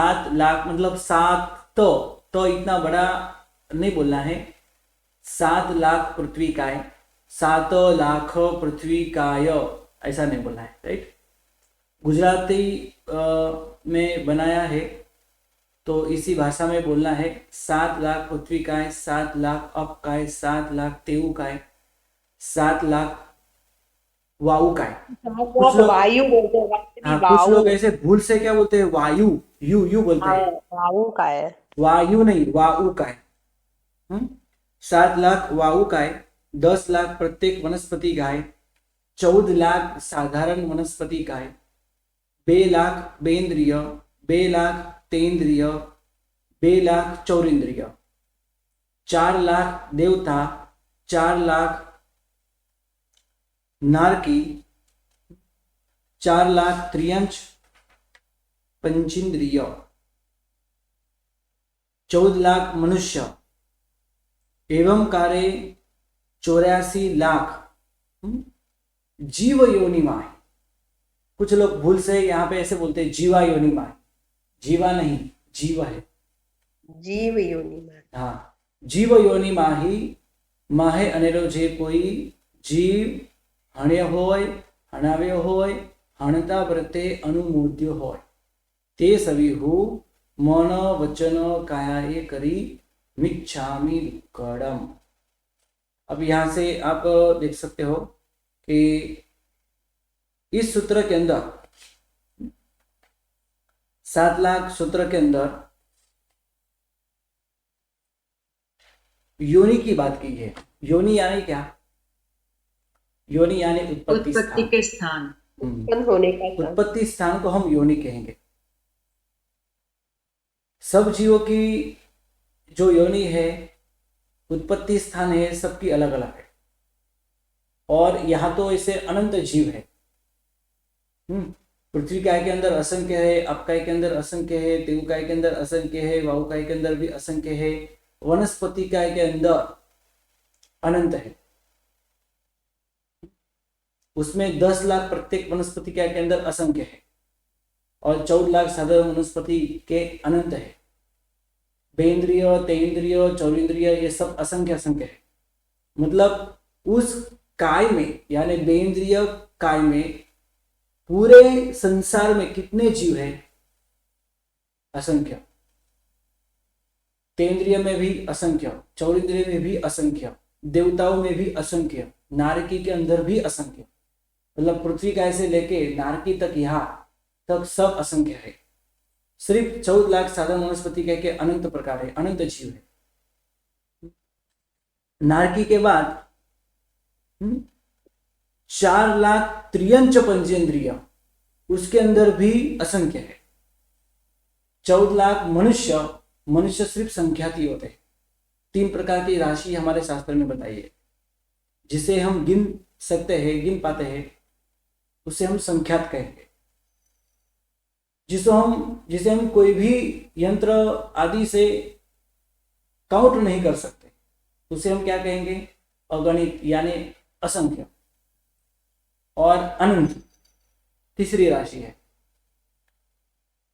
7 लाख मतलब सात, तो इतना बड़ा नहीं बोलना है। 7 लाख पृथ्वी काय, 7 लाख पृथ्वी काय, ऐसा नहीं बोलना है, राइट। गुजराती में बनाया है तो इसी भाषा में बोलना है। 7 लाख पृथ्वी काय, 7 लाख अप काय, 7 लाख तेऊ काय, 7 लाख वायु काय। कुछ लोग, वायु बोलते हैं, वायु हाँ कुछ वायु। लोग ऐसे भूल से क्या बोलते हैं, वायु, यू बोलते हाँ, हैं। वायु का है। वायु नहीं, वायु काय। 7 लाख वायु काय, 10 लाख प्रत्येक वनस्पति गाय, 14 लाख साधारण वनस्पति गाय, 2 लाख बेंद्रिय, 2 लाख तेंद्रिय, 2 लाख चौरेंद्रिय, 4 लाख देवता, 4 लाख नारकी, 4 लाख त्रियंच पंचेंद्रिय, 14 लाख मनुष्य, एवं कार्य 84 लाख जीव योनि माय। कुछ लोग भूल से यहाँ पे ऐसे बोलते हैं जीवा योनि माय, जीवा नहीं, जीव है। जीव योनि में। हाँ, जीव योनि माही, माहे अनेरो जे कोई जीव हण्य होय, हणाव्यो होय, हणता व्रते अनुमोद्य होय, ते सविहु मन वचन कायाए करी मिच्छामि दुक्कडम। अब यहां से आप देख सकते हो कि इस सूत्र के अंदर 7 लाख सूत्र के अंदर योनि की बात की है। योनि यानी क्या? योनि यानी उत्पत्ति उत्पत्ति स्थान। के स्थान। उत्पन्न होने का स्थान। उत्पत्ति स्थान को हम योनि कहेंगे। सब जीवों की जो योनि है, उत्पत्ति स्थान है, सबकी अलग अलग है। और यहाँ तो ऐसे अनंत जीव है। पृथ्वी काय के अंदर असंख्य है, अपकाय के अंदर असंख्य है, तेऊ काय के अंदर असंख्य है, वायु काय के अंदर भी असंख्य है, वनस्पति काय के अंदर अनंत है। उसमें 10 लाख प्रत्येक वनस्पति काय के अंदर असंख्य है, और 14 लाख साधारण वनस्पति के अनंत है। बेंद्रिय, तेंद्रिय, चौरेंद्रिय ये सब असंख्य असंख्य है। मतलब उस काय में, यानी बेंद्रिय काय में पूरे संसार में कितने जीव हैं? असंख्य। तेंद्रिय में भी असंख्य, चौरेंद्रिय में भी असंख्य, देवताओं में भी असंख्य, नारकी के अंदर भी असंख्य। मतलब पृथ्वी काय से लेके नारकी तक, यहाँ तक सब असंख्य है। सिर्फ 14 लाख साधारण वनस्पति के अनंत प्रकार है, अनंत जीव है। नारकी के बाद 4 लाख त्रियंच पंचेंद्रिय, उसके अंदर भी असंख्य है। 14 लाख मनुष्य, मनुष्य सिर्फ संख्याती होते हैं। 3 प्रकार की राशि हमारे शास्त्र में बताई है, जिसे हम गिन सकते हैं, गिन पाते हैं, उसे हम संख्यात कहेंगे। जिसे हम कोई भी यंत्र आदि से काउंट नहीं कर सकते, उसे हम क्या कहेंगे? अगणित, यानी असंख्य। और अनंत तीसरी राशि है।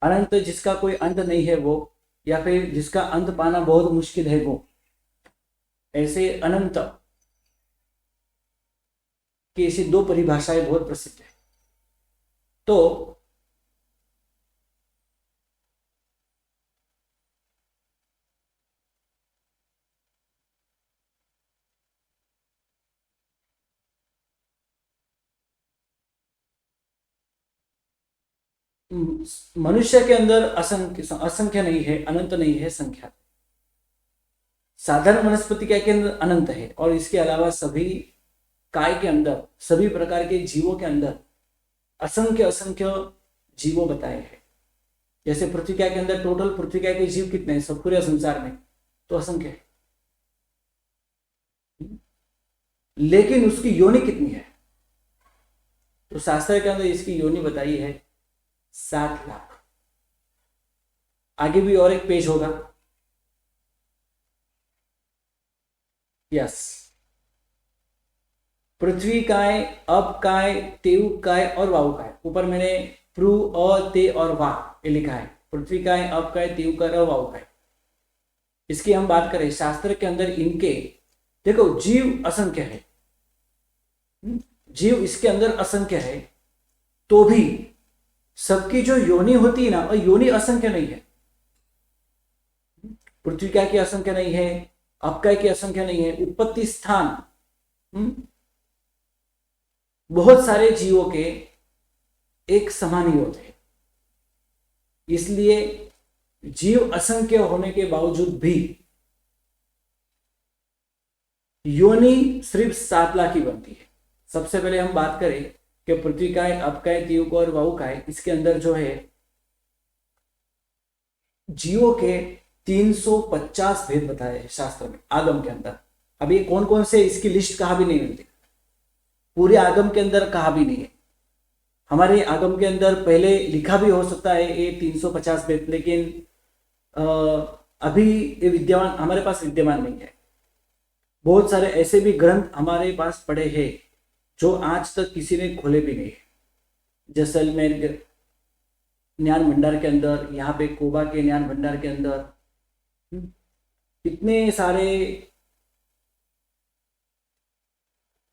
अनंत जिसका कोई अंत नहीं है वो, या फिर जिसका अंत पाना बहुत मुश्किल है वो, ऐसे अनंत की ऐसी 2 परिभाषाएं बहुत प्रसिद्ध है। तो मनुष्य के अंदर असंख्य नहीं है, अनंत नहीं है, संख्या। साधारण वनस्पति काय के अंदर अनंत है, और इसके अलावा सभी काय के अंदर, सभी प्रकार के जीवों के अंदर असंख्य असंख्य जीवों बताए हैं। जैसे पृथ्वी काय के अंदर टोटल पृथ्वी काय के जीव कितने हैं सब पूरे संसार में? तो असंख्य है। लेकिन उसकी योनि कितनी है? तो शास्त्र के अंदर इसकी योनि बताई है 7 लाख। आगे भी और एक पेज होगा। यस, पृथ्वी काय, अप काय, तेऊ काय और वायु काय। ऊपर मैंने प्रू, अ, ते और वा ये लिखा है। पृथ्वी का है, अप का है, तीव का है और वायु का है। इसकी हम बात करें शास्त्र के अंदर इनके, देखो जीव असंख्य है, जीव इसके अंदर असंख्य है, तो भी सबकी जो योनि होती है ना, वो योनि असंख्य नहीं है। पृथ्वी का की असंख्य नहीं है, अपका की असंख्य नहीं है, उत्पत्ति स्थान बहुत सारे जीवों के एक समान ही होते हैं। इसलिए जीव असंख्य होने के बावजूद भी योनि सिर्फ 7 लाख ही बनती है। सबसे पहले हम बात करें कि पृथ्वी का है, अप का है, तीव का और वायु का है, इसके अंदर जो है जीवों के 350 भेद बताए हैं शास्त्र में, आगम के अंदर। अभी कौन कौन से इसकी लिस्ट कहा भी नहीं मिलती, पूरे आगम के अंदर कहा भी नहीं है। हमारे आगम के अंदर पहले लिखा भी हो सकता है ये 350 भेद, लेकिन अभी ये विद्यमान हमारे पास विद्यमान नहीं है। बहुत सारे ऐसे भी ग्रंथ हमारे पास पड़े हैं जो आज तक किसी ने खोले भी नहीं है। जैसलमेर ज्ञान भंडार के अंदर, यहाँ पे कोबा के ज्ञान भंडार के अंदर इतने सारे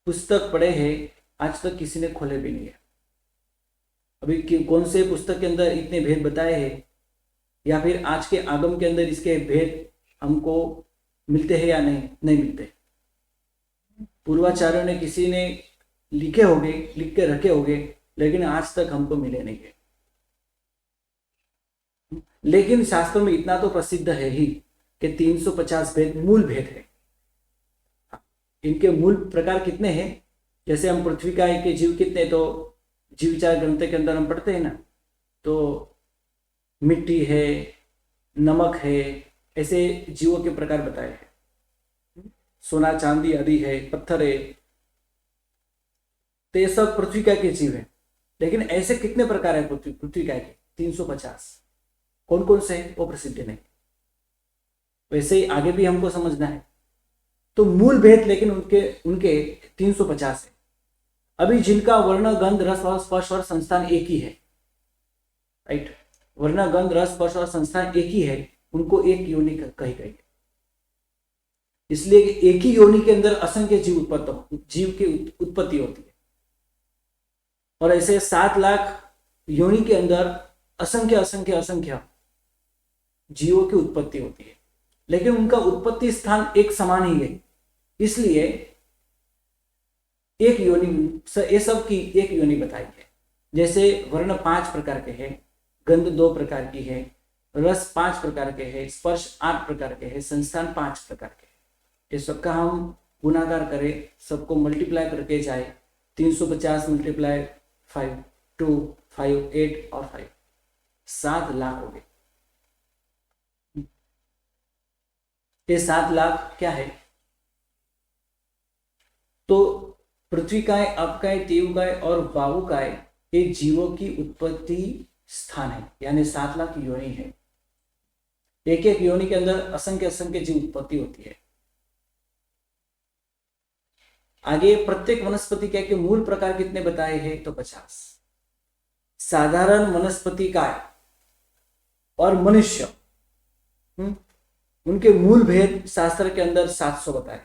पुस्तक पड़े हैं, आज तक किसी ने खोले भी नहीं है। अभी कौन से पुस्तक के अंदर इतने भेद बताए हैं, या फिर आज के आगम के अंदर इसके भेद हमको मिलते हैं या नहीं मिलते। पूर्वाचार्यों ने किसी ने लिखे होंगे, लिख के रखे होंगे, लेकिन आज तक हमको मिले नहीं है। लेकिन शास्त्र में इतना तो प्रसिद्ध है ही कि 350 भेद मूल भेद है। इनके मूल प्रकार कितने हैं, जैसे हम पृथ्वी का के जीव कितने, तो जीव विचार ग्रंथ के अंदर हम पढ़ते हैं ना, तो मिट्टी है, नमक है, ऐसे जीवों के प्रकार बताए हैं। सोना चांदी आदि है, पत्थर है, तो ये सब पृथ्वी का के जीव है। लेकिन ऐसे कितने प्रकार है पृथ्वी का के? 350। कौन कौन से है वो प्रसिद्ध नहीं। वैसे ही आगे भी हमको समझना है। तो मूल भेद लेकिन उनके 350 है। अभी जिनका वर्ण गंध रस और स्पर्श और संस्थान एक ही है, राइट, वर्ण गंध रस स्पर्श और संस्थान एक ही है, उनको एक योनि कही गई है। इसलिए एक ही योनि के अंदर असंख्य जीव की उत्पत्ति होती है। और ऐसे 7 लाख योनि के अंदर असंख्य असंख्य असंख्य जीवों की उत्पत्ति होती है, लेकिन उनका उत्पत्ति स्थान एक समान ही है। इसलिए एक योनि, ये सब की एक योनि बताई है। जैसे वर्ण 5 प्रकार के हैं, गंध 2 प्रकार की है, रस 5 प्रकार के हैं, स्पर्श 8 प्रकार के हैं, संस्थान 5 प्रकार के हैं। ये सबका हम गुणाकार करें, सबको मल्टीप्लाई करके जाए, 350 × 5 2 5 8 और 5 7 लाख हो गए। ये 7 लाख क्या है? तो पृथ्वी का है, अप का है, तीव का है और वायु का है, ये जीवों की उत्पत्ति स्थान है, यानी 7 लाख योनि है। एक एक योनि के अंदर असंख्य असंख्य जीव उत्पत्ति होती है। आगे प्रत्येक वनस्पति के मूल प्रकार कितने बताए हैं? तो 50। साधारण वनस्पति का और मनुष्य, उनके मूल भेद शास्त्र के अंदर 700 बताए।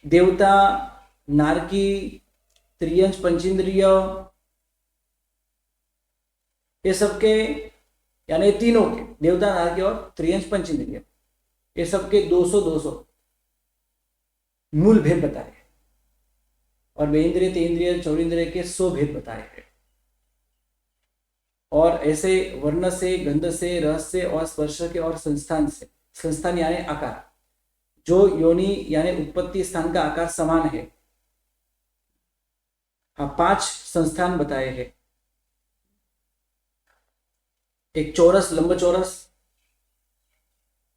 देवता, नारकी, त्रियंश, पंचेंद्रिय, ये सबके यानी तीनों के, देवता, नारकी और त्रियंश पंचेंद्रिय, ये सबके 200 मूल भेद बताए हैं। और वेंद्रिय, तेंद्रिय, चौरेंद्रिय के 100 भेद बताए हैं। और ऐसे वर्ण से, गंध से, रस से और स्पर्श के और संस्थान से, संस्थान यानी आकार, जो योनि यानी उत्पत्ति स्थान का आकार समान है। हाँ, 5 संस्थान बताए हैं। एक चौरस, लंबचौरस,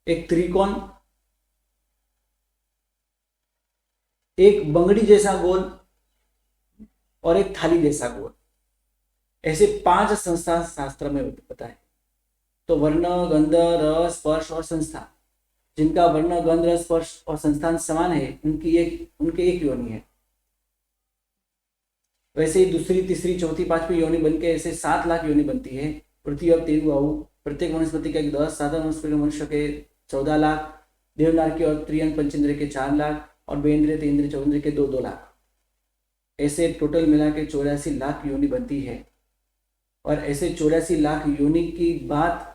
एक त्रिकोण, एक बंगड़ी जैसा गोल और एक थाली जैसा गोल, ऐसे 5 संस्थान शास्त्र में बताए। तो वर्ण, गंध, रस, स्पर्श और संस्थान, जिनका वर्ण, गंध, रस, स्पर्श और संस्थान समान है, उनके एक योनि है। वैसे ही दूसरी, तीसरी, चौथी, पांचवी योनि बन के ऐसे 7 लाख योनि बनती है। पृथ्वी और तेरु आऊ, प्रत्येक वनस्पति का 10, साधारण वनस्पति मनुष्य के 14 लाख, देवनार की और त्रियन पंचेंद्र के 4 लाख और बेंद्र, तेंद्र, चौंद्र के 2-2 लाख, ऐसे टोटल मिला के 84 लाख योनि बनती है। और ऐसे 84 लाख योनि की बात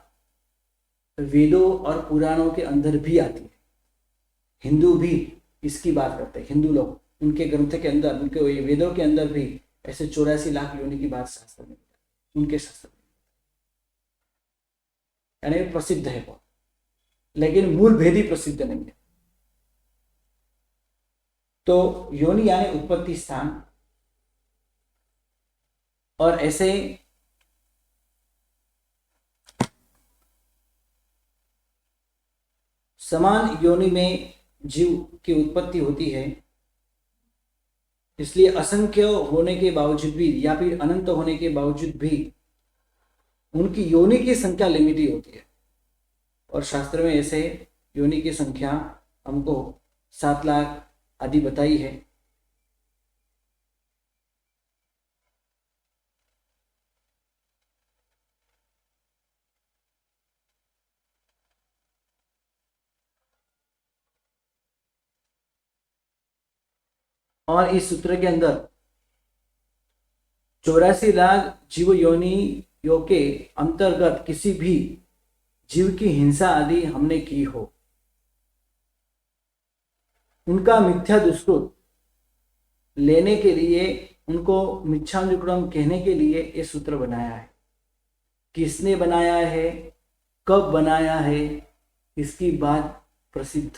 वेदों और पुराणों के अंदर भी आती है। हिंदू भी इसकी बात करते हैं, हिंदू लोग उनके ग्रंथ के अंदर, उनके वेदों के अंदर भी ऐसे 84 लाख योनि की बात शास्त्र में, उनके शास्त्र में, यानी प्रसिद्ध है बहुत, लेकिन मूल भेदी प्रसिद्ध नहीं है। तो योनि यानी उत्पत्ति स्थान, और ऐसे समान योनि में जीव की उत्पत्ति होती है, इसलिए असंख्य होने के बावजूद भी या फिर अनंत होने के बावजूद भी उनकी योनि की संख्या लिमिटेड होती है। और शास्त्र में ऐसे योनि की संख्या हमको 7 लाख आदि बताई है। और इस सूत्र के अंदर 84 लाख जीव योनियों के अंतर्गत किसी भी जीव की हिंसा आदि हमने की हो, उनका मिथ्या दुष्कृत लेने के लिए, उनको मिच्छानुक्रम कहने के लिए ये सूत्र बनाया है। किसने बनाया है, कब बनाया है, इसकी बात प्रसिद्ध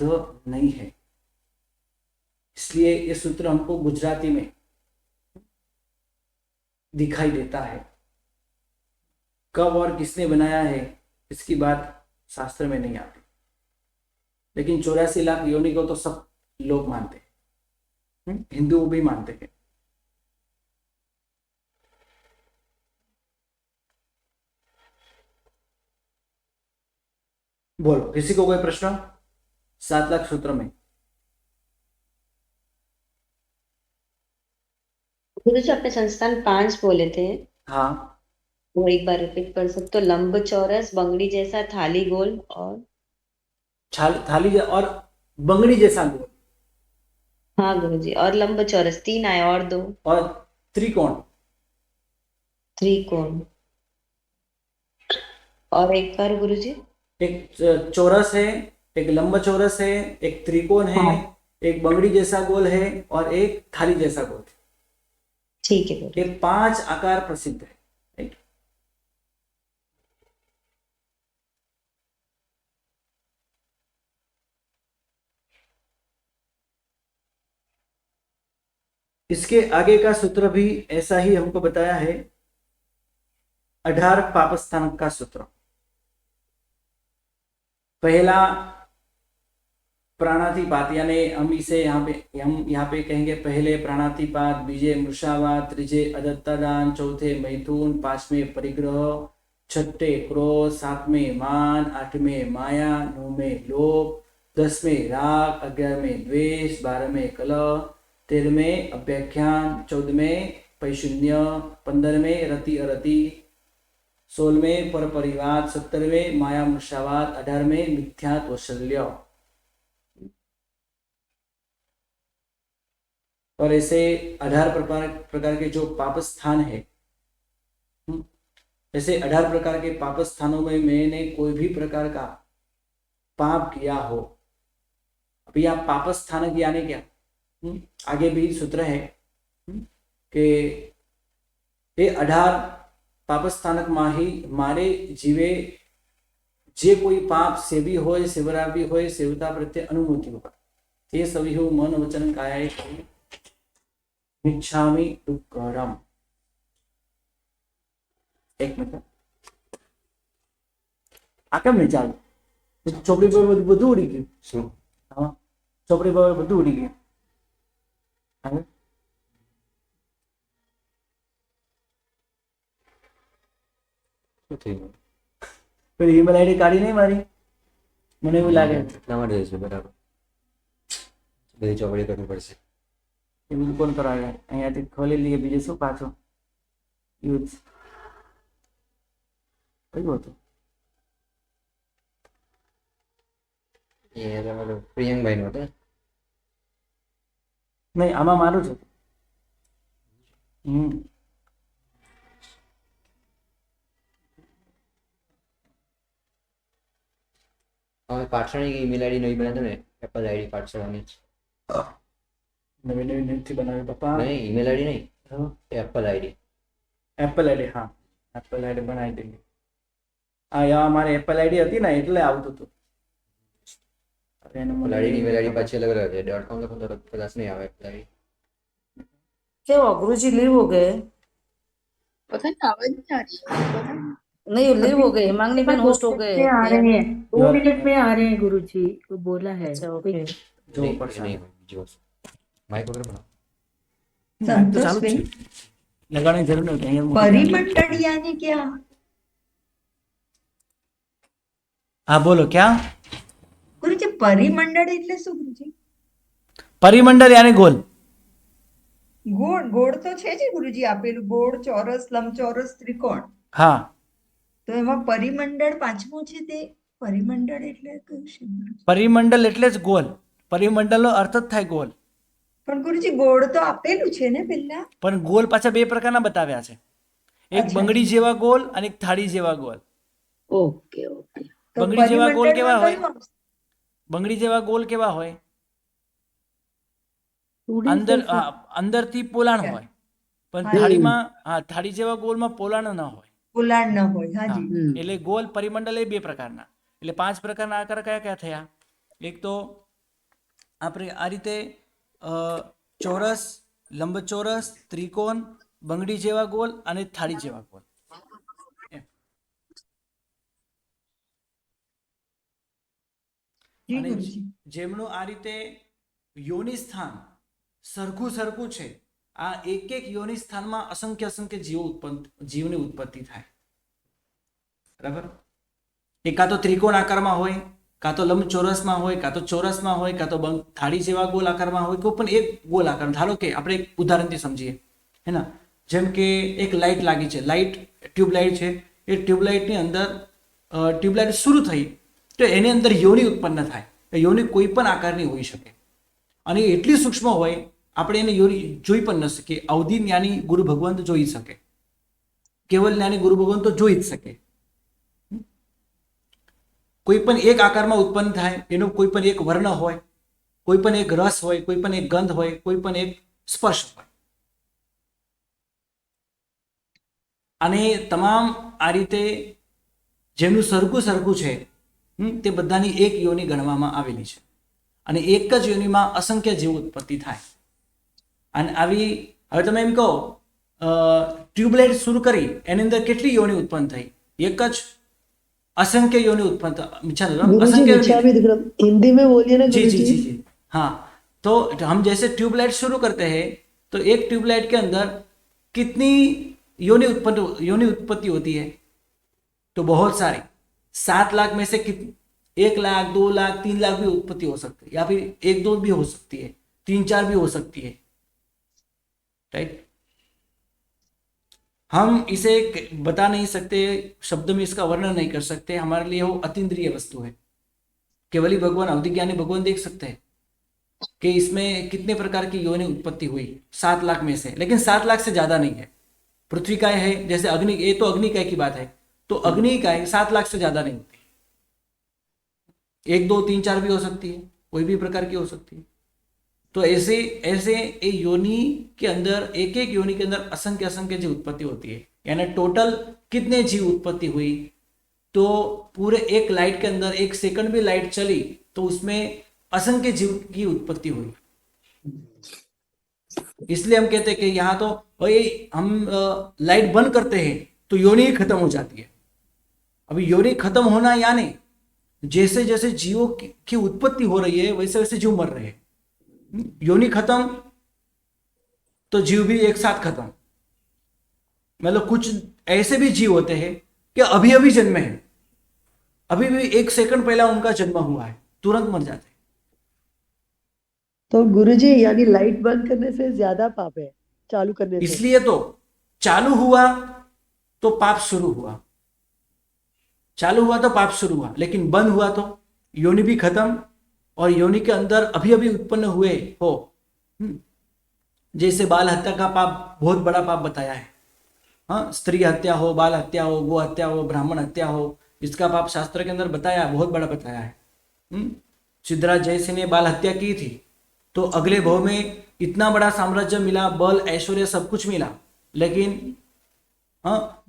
नहीं है, इसलिए ये सूत्र हमको गुजराती में दिखाई देता है। कब और किसने बनाया है इसकी बात शास्त्र में नहीं आती, लेकिन 84 लाख योनि को तो सब लोग मानते हैं, हिंदू भी मानते हैं। बोलो, किसी को कोई प्रश्न 7 लाख सूत्र में? गुरुजी आपने संस्थान 5 बोले थे, हाँ, वो एक बार रिपीट कर सकते हो? लंब चौरस, बंगड़ी जैसा, थाली गोल और थाली और बंगड़ी जैसा गोल, हाँ गुरुजी, और लंब चौरस 3 आए और 2 और त्रिकोण, त्रिकोण, और एक बार गुरुजी? एक चौरस है, एक लंब चौरस है, एक त्रिकोण है, हाँ। एक बंगड़ी जैसा गोल है और एक थाली जैसा गोल है। ठीक है गुरुजी। ये 5 आकार प्रसिद्ध है, राइट? इसके आगे का सूत्र भी ऐसा ही हमको बताया है, 18 पापस्थान का सूत्र। पहला प्राणातिपात, यानी हम इसे यहाँ पे कहेंगे पहले प्राणातिपात, बीजे मृषावात, त्रीजे अदत्तादान, चौथे मैथुन, 5वें परिग्रह, 6ठे क्रोध, 7वें मान, 8वें माया, 9वें लोभ, 10वें राग, 11वें द्वेष, 12वें कलह, 13वें अभ्याख्यान, 14वें पैशून्य, 15वें रति अरति, 16वें पर परिवाद, 17वें माया मृषावाद, 18वें मिथ्यात्वशल्य। और ऐसे 18 प्रकार के जो पाप स्थान है, ऐसे 18 प्रकार के पाप स्थानों में मैंने कोई भी प्रकार का पाप किया हो। अब यहाँ पाप स्थान यानी क्या, आगे भी सूत्र है कि ये 18 पाप स्थानक माही मारे जीवे जे कोई पाप सेवी होय, सेवरा भी होय, सेवता प्रत्ये अनुमति होगा, ये सभी हो मन वचन काया मिच्छामि दुक्कड़म। एक मिनट, આ કેમ નહીં ચાલુ? ચોપડી પર બધું ઉડી ગયું. શું? હા, ચોપડી પર બધું ઉડી ગયું. હવે શું થયું? પેલી ઈમેલ આઈડી કાઢી નહીં મારી, મને એવું લાગે. એટલા માટે છે, બરાબર. બધી ચોપડી કરવી પડશે. એ બીજું કોણ કરાવે? અહીંયાથી ખોલી લઈએ, બીજું શું પાછું યુઝ કયું હતું? એ તમારું પ્રિયંકભાઈ નું હતું. નહીં, આમાં મારું છે. અમે પાઠશાળાની ઈમેલ આઈડી નવી બનાવી ને એપલ આઈડી પાઠશાળાની નવી નવી નથી બનાવી પપ્પા. નહીં, ઈમેલ આઈડી નહીં, હા, એપલ આઈડી. Apple ID. હા, એપલ આઈડી બનાવી દઈએ. હા, યા મારે એપલ આઈડી હતી ને એટલે આવતું હતું. હવે એનું એપલ આઈડી ઈમેલ આઈડી પાછી અલગ અલગ છે. .com લખો તો કદાચ નહીં આવે એપલ આઈડી. क्या हुआ गुरुजी लीव हो गए? पता नहीं आवाज नहीं आ रही है पता नहीं। नहीं लीव हो गए, मांगनी बहन होस्ट हो गए। आ रहे हैं 2 मिनट में आ रहे हैं गुरुजी को बोला है। अच्छा ओके। જો નહીં, પડશે. નહીં હોય, બીજું હશે. માઇક વગર બનાવો. ના, તો ચાલુ જ છે. લગાડવાની જરૂર નથી. અહીંયા મૂકી परिमंडल यानी क्या? હા, બોલો ક્યાં? ગુરુજી પરિમંડળ એટલે શું ગુરુજી? પરિમંડળ યાની ગોલ. ગોળ ગોળ તો છે જ ગુરુજી આપેલું, ગોળ, ચોરસ, લંબચોરસ, ત્રિકોણ. હા, તો એમાં પરિમંડળ પાંચમું છે, તે પરિમંડળ એટલે કયું છે ગુરુજી? પરિમંડળ એટલે જ ગોલ. પરિમંડળનો અર્થ જ થાય ગોલ. પણ ગુરુજી ગોળ તો આપેલું છે ને પહેલા. પણ ગોલ પાછા બે પ્રકારના બતાવ્યા છે. એક અચ્છા. બંગડી જેવા ગોલ અને એક થાળી જેવા ગોલ. Okay okay. તો બંગડી જેવા ગોળ કેવા પરિમંડળમાં હોય? કયું આવશે? બંગડી જેવા ગોલ કેવા હોય? પૂરી અંદર છે. અંદરથી પોલાણ હોય, પણ હા. થાળીમાં થાળી જેવા ગોલમાં પોલાણ ન હોય. પોલાણ ન હોય. હા, હાજી. એટલે ગોલ પરિમંડળ એ બે પ્રકારના. એટલે 5 પ્રકારના આકાર કયા કયા થયા? એક તો આપણે આ રીતે ચોરસ, લંબચોરસ, ત્રિકોણ, બંગડી જેવા ગોલ અને થાળી જેવા ગોલ. એમ. જી અને ગુરુજી. જેમનું આ રીતે યોનિ સ્થાન સરખું સરખું છે, આ એક એક યોનિ સ્થાનમાં અસંખ્ય અસંખ્ય જીવની ઉત્પત્તિ થાય. બરાબર? એ કાં તો ત્રિકોણ આકારમાં હોય, કાં તો લંબચોરસમાં હોય, કાં તો ચોરસમાં હોય, કાં તો થાળી જેવા ગોલ આકારમાં હોય, કોઈ પણ એક ગોલ આકાર. ધારો કે આપણે એક ઉદાહરણથી સમજીએ, હે ના? જેમ કે એક લાઇટ લાગી છે, ટ્યુબલાઇટ છે. એ ટ્યુબલાઇટની અંદર ટ્યુબલાઇટ શરૂ થઈ તો એની અંદર યોનિ ઉત્પન્ન થાય. એ યોનિ કોઈ પણ આકારની હોઈ શકે અને એ એટલી સૂક્ષ્મ હોય આપણે એને યોનિ જોઈ પણ ન શકીએ. અવધિ જ્ઞાની ગુરુ ભગવાન તો જોઈ શકે, કેવલ જ્ઞાની ગુરુ ભગવાન તો જોઈ જ શકે. કોઈ પણ એક આકારમાં ઉત્પન્ન થાય, એનો કોઈ પણ એક વર્ણ હોય, કોઈ પણ એક રસ હોય, કોઈ પણ એક ગંધ હોય, કોઈ પણ એક સ્પર્શ હોય. અને તમામ આ રીતે જેનું સરખું સરખું છે તે બધાની એક યોનિ ગણવામાં આવેલી છે અને એક જ યોનિમાં અસંખ્ય જીવ ઉત્પત્તિ થાય. અને આવી હવે તમે એમ કહો ટ્યુબલાઇટ શરૂ કરી એની અંદર કેટલી યોનિ ઉત્પન્ન થઈ? એક જ. असंख्य योनि उत्पन्न हिंदी में बोलिए ना जी जी गुरुजी। जी जी हाँ. तो हम जैसे ट्यूबलाइट शुरू करते हैं तो एक ट्यूबलाइट के अंदर कितनी योनि उत्पत्ति होती है? तो बहुत सारी. 7 लाख में से 1 लाख 2 लाख 3 लाख भी उत्पत्ति हो सकती है, या फिर 1-2 भी हो सकती है, 3-4 भी हो सकती है. राइट? हम इसे बता नहीं सकते, शब्द में इसका वर्णन नहीं कर सकते. हमारे लिए वो अतीन्द्रिय वस्तु है. केवल ही भगवान अवधि ज्ञानी भगवान देख सकते हैं कि इसमें कितने प्रकार की योनि उत्पत्ति हुई 7 लाख में से. लेकिन 7 लाख से ज्यादा नहीं है. पृथ्वी काय है, जैसे अग्नि, ये तो अग्नि काय की बात है, तो अग्नि काय 7 लाख से ज्यादा नहीं होती. 1 2 3 4 भी हो सकती है, कोई भी प्रकार की हो सकती है. तो ऐसे ऐसे ये योनि के अंदर एक एक योनि के अंदर असंख्य असंख्य जीव उत्पत्ति होती है. यानी टोटल कितने जीव उत्पत्ति हुई? तो पूरे एक लाइट के अंदर 1 सेकंड भी लाइट चली तो उसमें असंख्य जीव की उत्पत्ति हुई. इसलिए हम कहते हैं कि यहाँ तो भाई हम लाइट बंद करते हैं तो योनि ही खत्म हो जाती है. अभी योनि खत्म होना यानी जैसे जैसे जीवों की उत्पत्ति हो रही है वैसे वैसे जीव मर रहे हैं. योनि खत्म तो जीव भी एक साथ खत्म. मतलब कुछ ऐसे भी जीव होते हैं कि अभी अभी जन्मे हैं, अभी भी 1 सेकंड पहला उनका जन्म हुआ है, तुरंत मर जाते हैं. तो तो गुरुजी यानी लाइट बंद करने से ज्यादा पाप है चालू करने से। इसलिए तो चालू हुआ तो पाप शुरू हुआ, चालू हुआ तो पाप शुरू हुआ, लेकिन बंद हुआ तो योनि भी खत्म, और योनि के अंदर अभी अभी उत्पन्न हुए हो। जैसे बाल हत्या का पाप बहुत बड़ा पाप बताया है। हाँ, स्त्री हत्या हो, बाल हत्या हो, गो हत्या हो, ब्राह्मण हत्या हो, इसका पाप शास्त्र के अंदर बताया है, बहुत बड़ा बताया है। सिद्धराज जयसिंह ने बाल हत्या की थी तो अगले भव में इतना बड़ा साम्राज्य मिला, बल ऐश्वर्य सब कुछ मिला, लेकिन हाँ,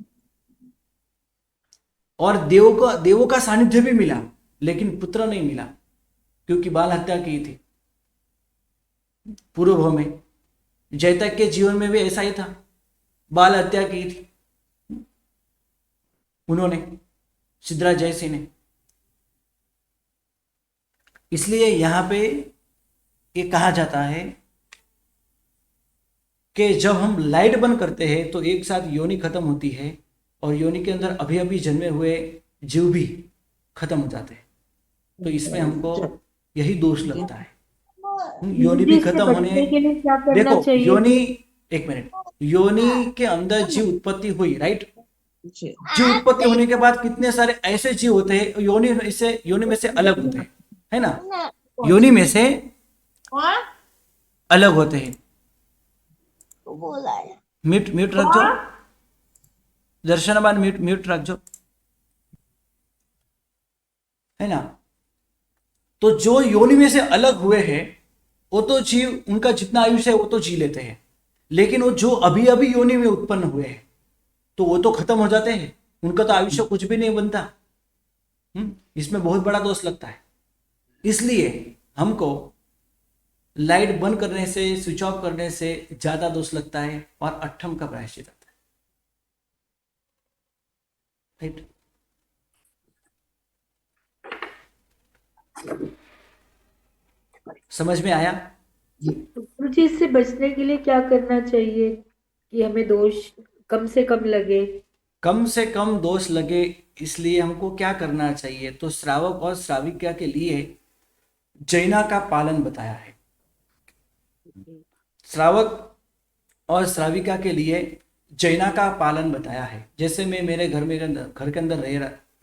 और देवों का सानिध्य भी मिला, लेकिन पुत्र नहीं मिला क्योंकि बाल हत्या की थी। पूर्व भव में जयतक के जीवन में भी ऐसा ही था, बाल हत्या की थी उन्होंने, सिद्धराज जयसिंह ने। इसलिए यहां पे ये कहा जाता है कि जब हम लाइट बंद करते हैं तो एक साथ योनि खत्म होती है, और योनि के अंदर अभी अभी जन्मे हुए जीव भी खत्म हो जाते हैं। तो इसमें हमको यही दोष लगता है। योनि भी खत्म होने, देखो योनि, एक मिनट, योनि के अंदर जीव उत्पत्ति हुई, राइट? जीव उत्पत्ति होने के बाद कितने सारे ऐसे जीव होते हैं योनि में से अलग होते हैं, है ना? योनि में से अलग होते हैं। म्यूट रख दो दर्शनाबान, म्यूट रख दो, है ना? तो जो योनि में से अलग हुए हैं वो तो जीव, उनका जितना आयुष्य है वो तो जी लेते हैं, लेकिन वो जो अभी अभी योनि में उत्पन्न हुए हैं तो वो तो खत्म हो जाते हैं, उनका तो आयुष्य कुछ भी नहीं बनता। इसमें बहुत बड़ा दोष लगता है। इसलिए हमको लाइट बंद करने से, स्विच ऑफ करने से ज्यादा दोष लगता है, और अट्ठम का प्रायश्चित आता है, राइट? समझ में आया? गुरुजी, इससे बचने के लिए क्या करना चाहिए कि हमें दोष कम से कम लगे? कम से कम दोष लगे, इसलिए हमको क्या करना चाहिए? तो श्रावक और श्राविका के लिए जैना का पालन बताया है। श्रावक और श्राविका के लिए जैना का पालन बताया है। जैसे मैं मेरे घर के अंदर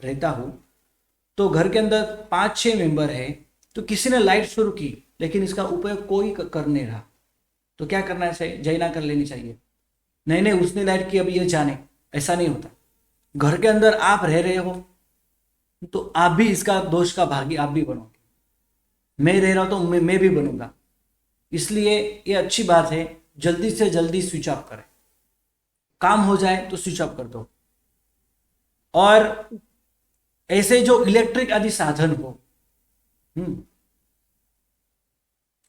रहता हूँ, तो घर के अंदर 5-6 मेंबर है, तो किसी ने लाइट शुरू की लेकिन इसका उपयोग कोई कर नहीं रहा, तो क्या करना चाहिए? जैना कर लेनी चाहिए। नहीं उसने लाइट की, अभी ये जाने, ऐसा नहीं होता। घर के अंदर आप रह रहे हो तो आप भी इसका दोष का भागी आप भी बनोगे। मैं रह रहा हूं तो मैं भी बनूंगा। इसलिए ये अच्छी बात है, जल्दी से जल्दी स्विच ऑफ करें। काम हो जाए तो स्विच ऑफ कर दो। और ऐसे जो इलेक्ट्रिक आदि साधन हो,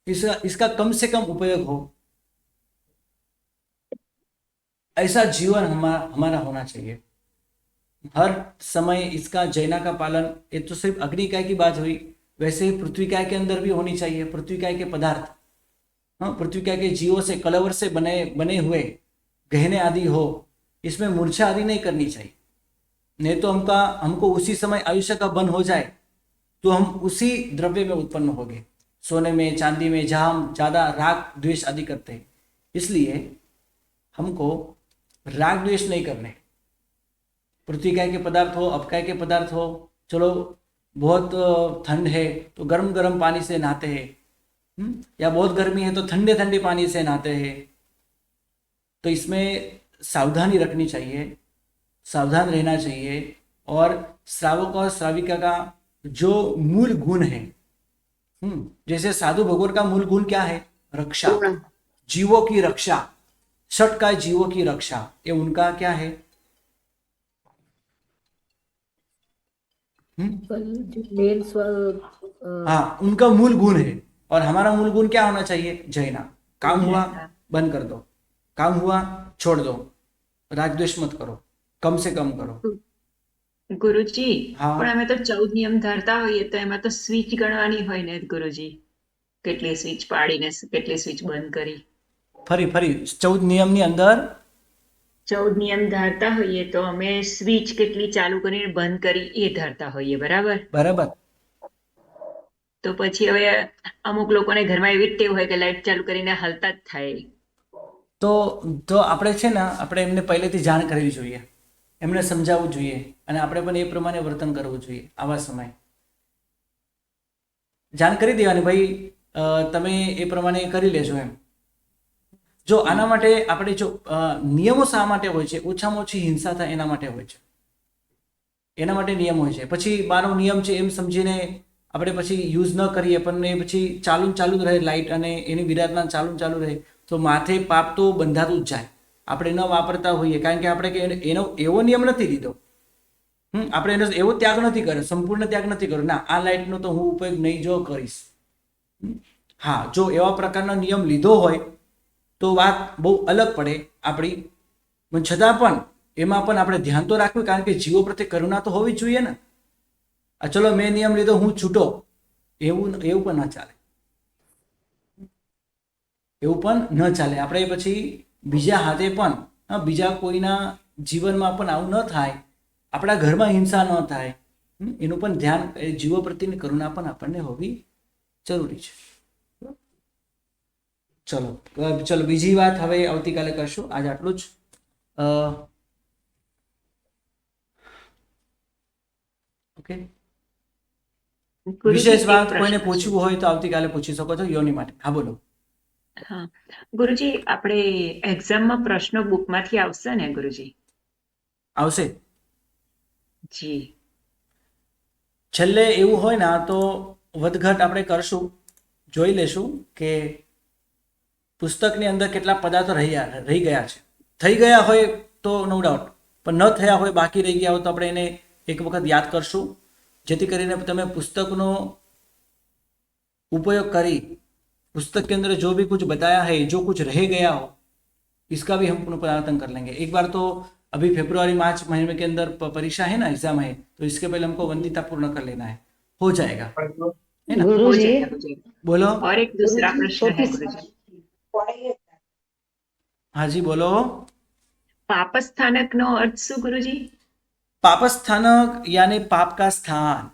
इसका कम से कम उपयोग हो, ऐसा जीवन हमारा होना चाहिए। हर समय इसका जैना का पालन, ये तो सिर्फ अग्निकाय की बात हुई, वैसे ही पृथ्वीकाय के अंदर भी होनी चाहिए। पृथ्वीकाय के पदार्थ, पृथ्वीकाय के जीवों से, कलवर से बने हुए गहने आदि हो, इसमें मूर्छा आदि नहीं करनी चाहिए। नहीं तो हमको उसी समय आयुष्य का बंध हो जाए तो हम उसी द्रव्य में उत्पन्न होंगे, सोने में, चांदी में, जहां हम ज्यादा राग द्वेष आदि करते हैं। इसलिए हमको राग द्वेष नहीं करने। पृथ्वीकाय के पदार्थ हो, अपकाय के पदार्थ हो, चलो बहुत ठंड है तो गर्म गर्म पानी से नहाते हैं, या बहुत गर्मी है तो ठंडे ठंडे पानी से नहाते हैं। तो इसमें सावधानी रखनी चाहिए, सावधान रहना चाहिए। और श्रावक और श्राविका का जो मूल गुण है, जैसे साधु भगवान का मूल गुण क्या है? रक्षा, जीवों की रक्षा। षट का जीवों की रक्षा, ये उनका क्या है? हाँ, उनका मूल गुण है। और हमारा मूल गुण क्या होना चाहिए? जैना। काम हुआ बंद कर दो, काम हुआ छोड़ दो, राग द्वेष मत करो, कम से कम करो। ગુરુજી, હા. પણ અમે તો 14 નિયમ ધારતા હોઈએ તો એમાં તો સ્વિચ ગણવાની હોય ને ગુરુજી, કેટલી સ્વિચ પાડીને કેટલી સ્વિચ બંધ કરી. ફરી 14 નિયમની અંદર 14 નિયમ ધારતા હોઈએ તો અમે સ્વિચ કેટલી ચાલુ કરીને બંધ કરી એ ધારતા હોઈએ, બરાબર? બરાબર. તો પછી હવે અમુક લોકોને ઘરમાં એવી જ ટેવ હોય કે લાઇટ ચાલુ કરીને હાલતા જ થાય. તો આપણે છે ને આપણે એમને પહેલેથી જાણ કરવી જોઈએ, એમને સમજાવવું જોઈએ અને આપણે પણ એ પ્રમાણે વર્તન કરવું જોઈએ. આવા સમય જાણ કરી દેવાની, ભાઈ તમે એ પ્રમાણે કરી લેજો એમ. જો આના માટે આપણે જો નિયમો શા માટે હોય છે? ઓછામાં ઓછી હિંસા થાય એના માટે હોય છે, એના માટે નિયમ હોય છે. પછી મારો નિયમ છે એમ સમજીને આપણે પછી યુઝ ન કરીએ પણ એ પછી ચાલુ જ રહે લાઇટ અને એની વિરાટના ચાલુ રહે તો માથે પાપ તો બંધાતું જ જાય. આપણે ન વાપરતા હોઈએ કારણ કે આપણે એનો એવો નિયમ નથી લીધો, આપણે એનો એવો ત્યાગ નથી કર્યો, સંપૂર્ણ ત્યાગ નથી કર્યો. ના, આ લાઇટનો તો હું ઉપયોગ નહીં જો કરીશ. હા, જો એવા પ્રકારનો નિયમ લીધો હોય તો વાત બહુ અલગ પડે આપણી, પણ છતાં પણ એમાં પણ આપણે ધ્યાન તો રાખવું, કારણ કે જીવો પ્રત્યે કરુણા તો હોવી જ જોઈએ ને. ચલો મેં નિયમ લીધો હું છૂટો, એવું પણ ન ચાલે, એવું પણ ન ચાલે. આપણે પછી બીજા હાથે પણ બીજા કોઈના જીવનમાં પણ આવું ન થાય, આપણા ઘરમાં હિંસા ન થાય, એનું પણ ધ્યાન, જીવો પ્રત્યેની કરુણા પણ આપણને હોવી જરૂરી છે. ચલો બીજી વાત હવે આવતીકાલે કરશું, આજે આટલું જ. ઓકે, ગુરુજી, વિશેષ એક વાત પ્રશ્ન કોઈને છે. પૂછવું હોય તો આવતીકાલે પૂછી શકો છો યોની માટે. હા બોલો. હા ગુરુજી, આપણે એક્ઝામમાં પ્રશ્નો બુકમાંથી આવશે ને ગુરુજી? આવશે. જી. છેલ્લે એવું હોય ને તો વધઘટ આપણે કરશું, જોઈ લેશું કે પુસ્તકની અંદર કેટલા પદાર્થો રહી ગયા છે. થઈ ગયા હોય તો નો ડાઉટ, પણ ન થયા હોય, બાકી રહી ગયા હોય તો આપણે એને એક વખત યાદ કરશું, જેથી કરીને તમે पुस्तकનો उपयोग करी पुस्तक के अंदर जो भी कुछ बताया है, जो कुछ रह गया हो, इसका भी हम पुनः कर लेंगे एक बार. तो अभी फरवरी मार्च महीने के अंदर परीक्षा है ना, एग्जाम है, तो इसके पहले हमको वंदिता पूर्ण कर लेना है, हो जाएगा, है ना? हो गुरुजी जाएगा गुरुजी. बोलो. और एक दूसरा प्रश्न है छोटी गुरुजी. हाँ जी बोलो. पापस्थानक नो अर्थ શું ગુરુજી? पापस्थानक यानी पाप का स्थान,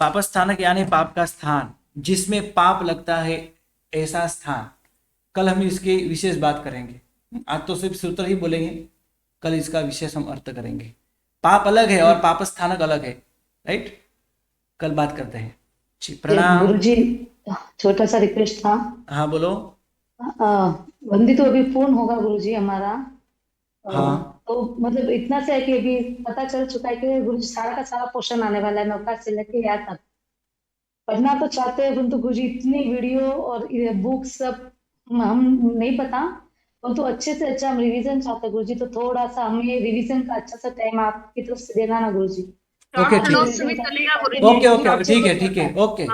पापस्थानक यानी पाप का स्थान, जिसमें पाप लगता है ऐसा स्थान. कल हम इसकी विशेष बात करेंगे. आज तो सिर्फ सूत्र ही बोलेंगे, कल इसका विशेष हम अर्थ करेंगे. पाप अलग है और पाप स्थानक अलग है, राइट? कल बात करते हैं जी. प्रणाम. गुरुजी छोटा सा रिक्वेस्ट था, हाँ बोलो. वंदी तो अभी पूर्ण होगा गुरुजी हमारा. हाँ. तो मतलब इतना से है कि अभी पता चल चुका है कि गुरुजी सारा का सारा पोर्शन आने वाला है नौका से लेके याद तक. पढ़ना तो चाहते हैं परंतु गुरुजी इतनी वीडियो और बुक सब हम नहीं पता, परंतु अच्छे से अच्छा हम रिवीजन चाहते हैं गुरुजी. तो थोड़ा सा हमें रिवीजन का अच्छा सा टाइम आपकी तरफ से देना ना गुरुजी. ओके ठीक ओके ओके ठीक है ओके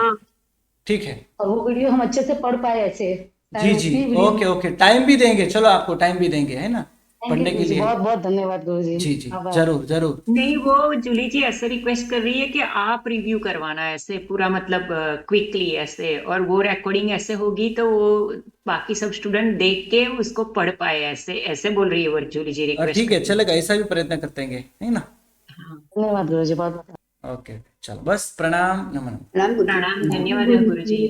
ठीक है. और वो वीडियो हम अच्छे से पढ़ पाए ऐसे. जी जी ओके ओके, टाइम भी देंगे, चलो आपको टाइम भी देंगे, है ना, पढ़ने के लिए. बहुत बहुत धन्यवाद गुरुजी. जी जी आभार. जरूर जरूर. नहीं, वो जूली जी ऐसे रिक्वेस्ट कर रही है कि आप रिव्यू करवाना ऐसे पूरा, मतलब क्विकली ऐसे, और वो रिकॉर्डिंग ऐसे होगी तो वो बाकी सब स्टूडेंट देख के उसको पढ़ पाए, ऐसे ऐसे बोल रही है वो जूली जी रिक्वेस्ट. ठीक है चलेगा, ऐसा भी प्रयत्न करते हैं, है ना. धन्यवाद गुरुजी बहुत बहुत. ओके चलो बस. प्रणाम. नमन. प्रणाम, धन्यवाद गुरुजी.